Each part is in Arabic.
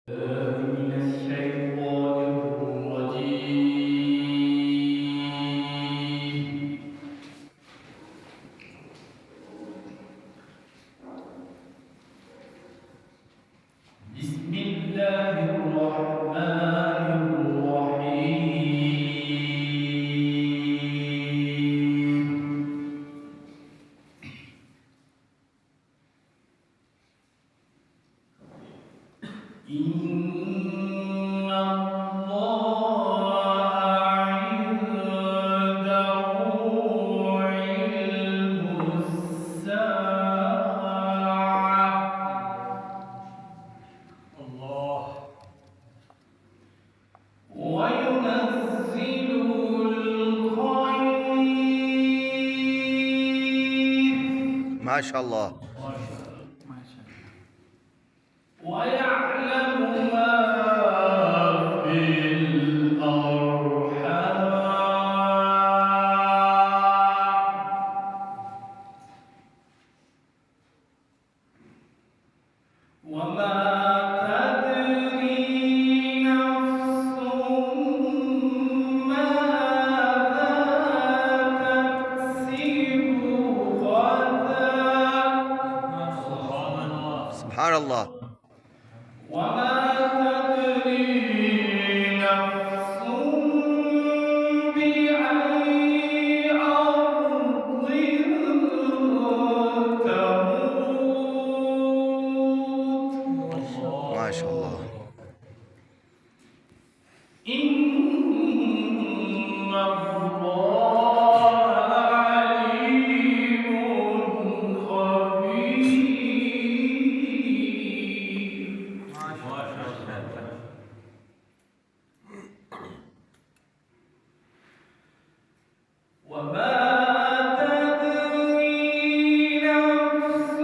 من الشيطان الرجيم. بسم الله الرحمن الرحيم. إن الله عنده علم الساعة وينزل الغيث ما شاء الله. ويعلم ما في الأرحام وما تدري نفس ماذا تكسب غدا. سبحان الله. وما تدري نفس بأي أرض تموت. ما شاء الله. إن الله عليم خبير. وما تدري نفس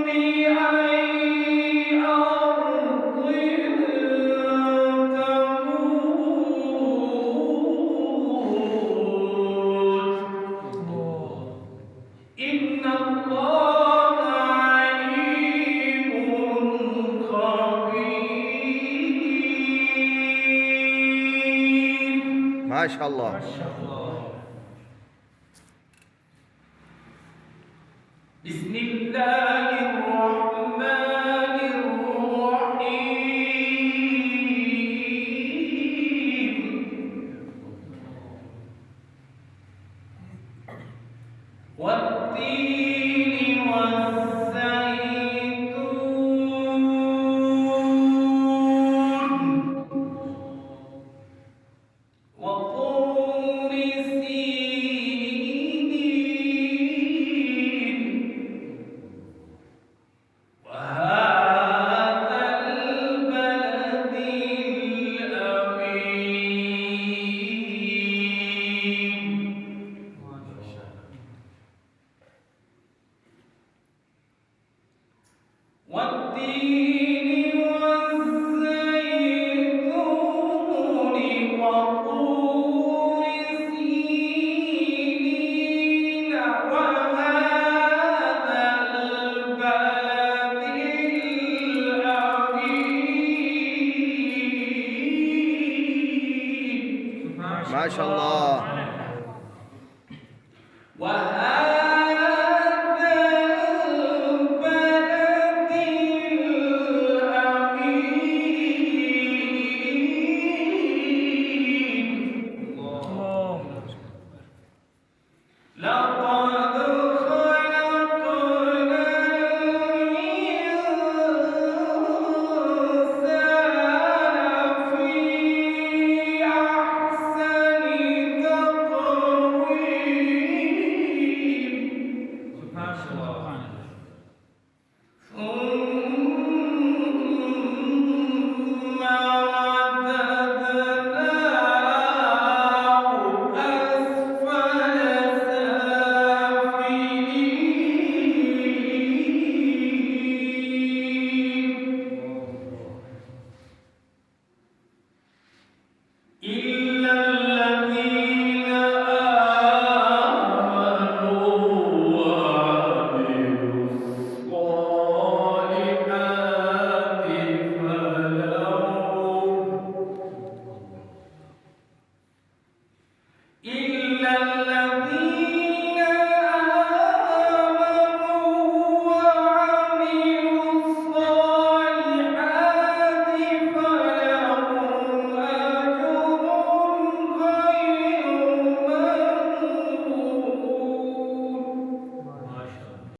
بأي أرض تموت. إن الله عليم خبير. ما شاء الله. بسم الله الرحمن الرحيم. والتين والزيتون وطور سينين وهذا البلد الأمين. والتين والزيتون وطور سينين وهذا البلد الأمين. ما شاء الله. وهذا البلد الأمين. لقد خلقنا الإنسان في أحسن إلا